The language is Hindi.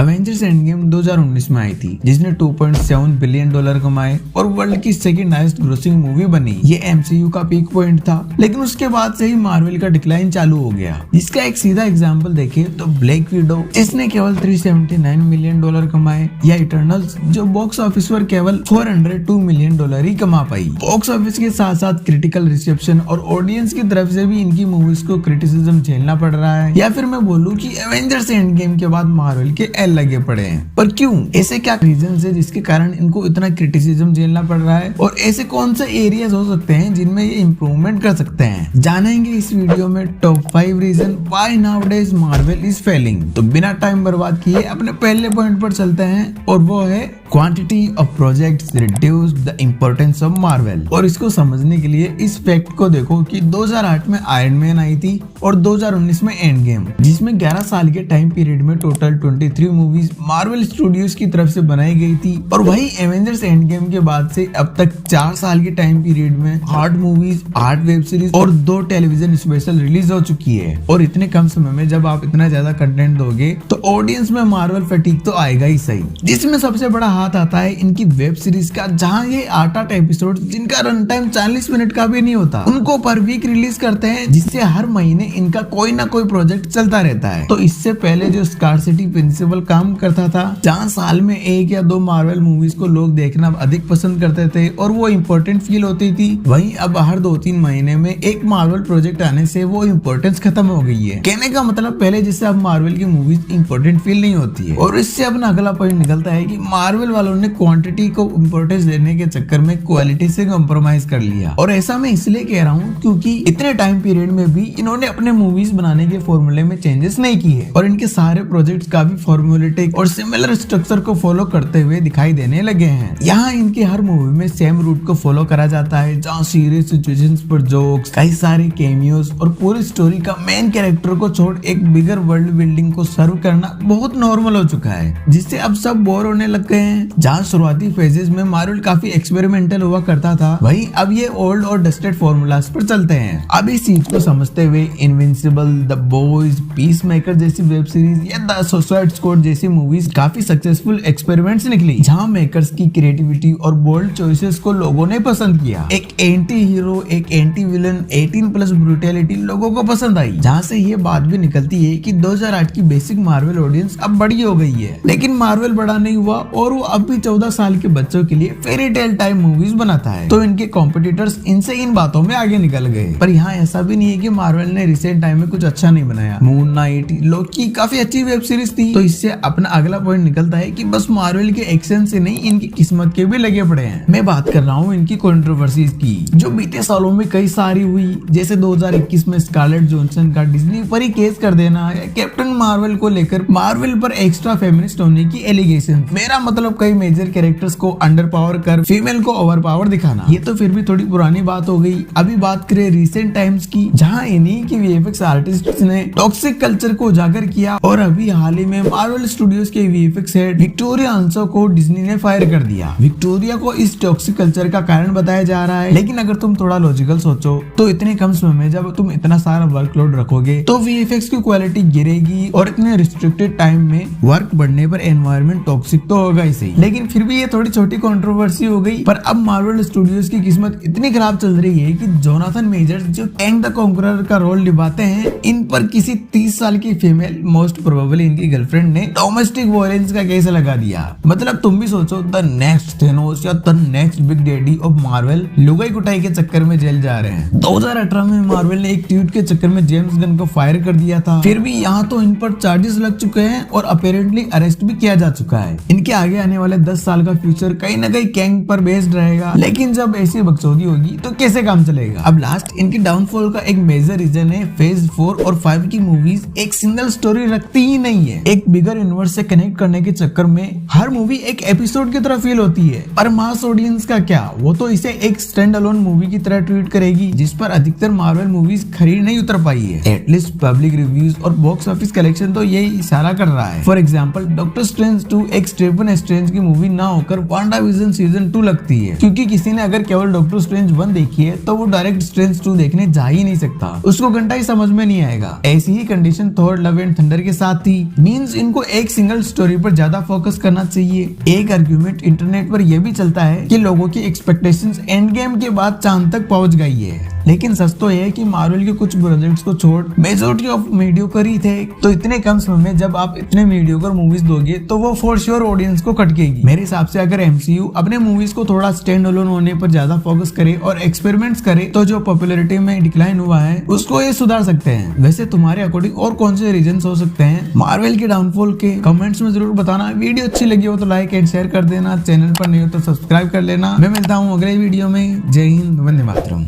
एवेंजर्स एंड गेम 2019 में आई थी, जिसने 2.7 बिलियन डॉलर कमाए और वर्ल्ड की सेकंड हाईएस्ट ग्रोसिंग मूवी बनी। ये एमसीयू का पीक पॉइंट था, लेकिन उसके बाद से ही मार्वल का डिक्लाइन चालू हो गया। इसका एक सीधा एग्जांपल देखें तो ब्लैक विडो, जिसने केवल 379 मिलियन डॉलर कमाए, या इटर्नल्स जो बॉक्स ऑफिस पर केवल 402 मिलियन डॉलर ही कमा पाई। बॉक्स ऑफिस के साथ साथ क्रिटिकल रिसेप्शन और ऑडियंस की तरफ से भी इनकी मूवीज को क्रिटिसिज्म झेलना पड़ रहा है, या फिर मैं बोलूं कि एवेंजर्स एंड गेम के बाद मार्वल के एल लगे पड़े हैं। पर क्यों? ऐसे क्या रीजन है जिसके कारण इनको इतना क्रिटिसिज्म झेलना पड़ रहा है, और ऐसे कौन से एरियाज हो सकते हैं जिनमें ये इम्प्रूवमेंट कर सकते हैं? जानेंगे इस वीडियो में top 5 reason why nowadays Marvel is failing. तो बिना टाइम बर्बाद किए अपने पहले पॉइंट पर चलते हैं, और वो है quantity of projects reduce the importance of Marvel. और इसको समझने के लिए इस फैक्ट को देखो कि 2008 में आयरन मैन आई थी और 2019 में एंड गेम, जिसमें 11 साल के टाइम पीरियड में टोटल 23 मूवीज मार्वल स्टूडियोज की तरफ से बनाई गई थी। और वही एवेंजर्स एंड गेम के बाद से अब तक 4 साल के टाइम पीरियड में 8 मूवीज, 8 वेब सीरीज और 2 टेलीविजन स्पेशल रिलीज हो चुकी है। और इतने कम समय में जब आप इतना ज्यादा कंटेंट दोगे तो ऑडियंस में मार्वल फटीग तो आएगा ही सही। जिसमें सबसे बड़ा हाथ आता है इनकी वेब सीरीज का, जहां ये 8 एपिसोड जिनका रन टाइम 40 मिनट का भी नहीं होता, उनको पर वीक रिलीज करते हैं, जिससे हर महीने इनका कोई ना कोई प्रोजेक्ट चलता रहता है। तो इससे पहले जो स्कार्सिटी प्रिंसिपल काम करता था, जहां साल में 1 या 2 मार्वल मूवीज को लोग देखना अधिक पसंद करते थे और वो इम्पोर्टेंट फील होती थी, वहीं अब हर 2-3 महीने में एक मार्वल प्रोजेक्ट आने से वो इम्पोर्टेंस खत्म हो गई है। कहने का मतलब पहले जैसे अब मार्वल की मूवीज इम्पोर्टेंट फील नहीं होती है। और इससे अपना अगला पॉइंट निकलता है कि मार्वल वालों ने क्वांटिटी को इम्पोर्टेंस देने के चक्कर में क्वालिटी से कॉम्प्रोमाइज कर लिया। और ऐसा मैं इसलिए कह रहा हूँ क्योंकि इतने टाइम पीरियड में भी इन्होंने अपने मूवीज बनाने के फॉर्मूले में चेंजेस नहीं किए, और इनके सारे प्रोजेक्ट्स काफी फॉर्मूलेटिक और सिमिलर स्ट्रक्चर को फॉलो करते हुए दिखाई देने लगे हैं। यहाँ इनके हर मूवी में सेम रूट को फॉलो करा जाता है, जहाँ सीरियस सिचुएशंस पर जोक्स, कई सारे कैमियोस और पूरी स्टोरी का मेन कैरेक्टर को छोड़ एक बिगर वर्ल्ड बिल्डिंग को सर्व करना बहुत नॉर्मल हो चुका है, जिससे अब सब बोर होने लग गए हैं। जहाँ शुरुआती फेजेस में मार्वल काफी एक्सपेरिमेंटल हुआ करता था, वहीं अब ये ओल्ड और डस्टेड फॉर्मूलाज पर चलते हैं। अब इस चीज को समझते हुए invincible, the boys, peace maker जैसी वेब सीरीज या द सुसाइड स्क्वाड जैसी मूवीज काफी सक्सेसफुल एक्सपेरिमेंट्स निकली, जहां मेकर्स की क्रिएटिविटी और बोल्ड चॉइसेस को लोगों ने पसंद किया। एक एंटी हीरो, एक एंटी विलन, 18+ ब्रूटैलिटी लोगों को पसंद आई, जहां से ये बात भी निकलती है कि 2008 की बेसिक मार्वल ऑडियंस अब बड़ी हो गई है। लेकिन मार्वल बड़ा नहीं हुआ और वो अब भी 14 साल के बच्चों के लिए फेरी टेल टाइप मूवीज बनाता है। तो इनके कॉम्पिटिटर्स इनसे इन बातों में आगे निकल गए। पर यहाँ ऐसा भी नहीं है कि मार्वल ने रिसेंट टाइम में कुछ अच्छा नहीं बनाया। मून नाइट, लोकी काफी अच्छी वेब सीरीज थी। तो इससे अपना अगला पॉइंट निकलता है कि बस मार्वल के एक्शन से नहीं, इनकी किस्मत के भी लगे पड़े हैं। मैं बात कर रहा हूँ इनकी कंट्रोवर्सीज की, जो बीते सालों में कई सारी हुई, जैसे 2021 में स्कारलेट जॉनसन का डिज्नी पर ही केस कर देना, या कैप्टन मार्वल को लेकर मार्वल पर एक्स्ट्रा फेमिनिस्ट होने की एलिगेशन। मेरा मतलब कई मेजर कैरेक्टर्स को अंडर पावर कर फीमेल को ओवर पावर दिखाना। ये तो फिर भी थोड़ी पुरानी बात हो गई। अभी बात करें रिसेंट टाइम्स की, जहां इन्हीं की वीएफएक्स आर्टिस्ट ने टॉक्सिक कल्चर को उजागर किया, और अभी हाल ही में मार्वल स्टूडियोज के वीएफएक्स हेड विक्टोरिया अंसो को डिज्नी ने फायर कर दिया। विक्टोरिया को इस टॉक्सिक कल्चर का कारण बताया जा रहा है, लेकिन अगर तुम थोड़ा लॉजिकल सोचो तो इतने कम समय में जब तुम इतना सारा वर्कलोड रखोगे तो वीएफएक्स की क्वालिटी गिरेगी, और इतने रिस्ट्रिक्टेड टाइम में वर्क बढ़ने पर एनवायरनमेंट टॉक्सिक तो होगा ही सही। लेकिन फिर भी ये थोड़ी छोटी कंट्रोवर्सी हो गई। पर अब मार्वल स्टूडियोज की किस्मत इतनी खराब चल रही है कि जोनाथन मेजर्स जो कैंग द कॉन्करर का रोल निभाते हैं, इन पर किसी 30 साल की फीमेल, मोस्ट प्रोबेबली इनकी गर्लफ्रेंड, ने डोमेस्टिक वायलेंस का केस लगा दिया। मतलब तुम भी सोचो, द नेक्स्ट थेनोस या the next big daddy of Marvel लुगाई कुटाई के चक्कर में जेल जा रहे हैं। 2018 में मार्वल ने एक ट्वीट के चक्कर में जेम्स गन को फायर कर दिया था। फिर भी यहाँ तो इन पर चार्जेस लग चुके हैं और अपेरेंटली अरेस्ट भी किया जा चुका है। इनके आगे आने वाले 10 साल का फ्यूचर कहीं ना कहीं कैंग पर बेस्ड रहेगा। लेकिन जब ऐसी बकचोदी होगी तो कैसे काम चलेगा? अब लास्ट इनकी डाउनफॉल का एक मेजर रीजन है फेज 4 और 5 की मूवीज एक सिंगल स्टोरी रखती ही नहीं है। एक बिगर यूनिवर्स से कनेक्ट करने के चक्कर में हर मूवी एक एपिसोड की तरह फील होती है। पर मास ऑडियंस का क्या, वो तो इसे एक स्टैंड अलोन मूवी की तरह ट्रीट करेगी, जिस पर अधिकतर मार्वल मूवीज खरीद नहीं उतर पाई है। एटलीस्ट पब्लिक रिव्यूज और बॉक्स ऑफिस कलेक्शन तो यही इशारा कर रहा है। फॉर एग्जाम्पल डॉक्टर स्ट्रेंज 2 एक स्टीफन स्ट्रेंज स्ट्रेंज की मूवी ना होकर वांडाविजन सीजन 2 लगती है, क्योंकि किसी ने अगर केवल डॉक्टर स्ट्रेंज 1 देखी है तो वो डायरेक्ट स्ट्रेंज 2 देखने जा ही नहीं सकता, उसको घंटा ही समझ में नहीं आएगा। ऐसी ही condition Thor love and thunder के साथ थी। मींस इनको एक सिंगल स्टोरी पर ज्यादा फोकस करना चाहिए। एक आर्ग्यूमेंट इंटरनेट पर यह भी चलता है कि लोगों की एक्सपेक्टेशंस एंड गेम के बाद चांद तक पहुंच गई है, लेकिन सच तो यह है कि मार्वल के कुछ प्रोजेक्ट्स को छोड़ मेजॉरिटी ऑफ मीडियोकर ही थे। तो इतने कम समय में जब आप इतने मीडियोकर मूवीज दोगे तो वो फॉर श्योर ऑडियंस को खटकेगी। मेरे हिसाब से अगर एमसीयू अपने मूवीज को थोड़ा स्टैंड अलोन होने पर ज्यादा फोकस करे और एक्सपेरिमेंट्स करे तो जो पॉपुलैरिटी में डिक्लाइन हुआ है उसको ये सुधार सकते हैं। वैसे तुम्हारे अकॉर्डिंग और कौन से रीजंस हो सकते हैं मार्वल के डाउनफॉल के, कमेंट्स में जरूर बताना। वीडियो अच्छी लगी हो तो लाइक एंड शेयर कर देना, चैनल पर नहीं हो तो सब्सक्राइब कर लेना। मैं मिलता हूँ अगले वीडियो में। जय हिंद, वंदे मातरम।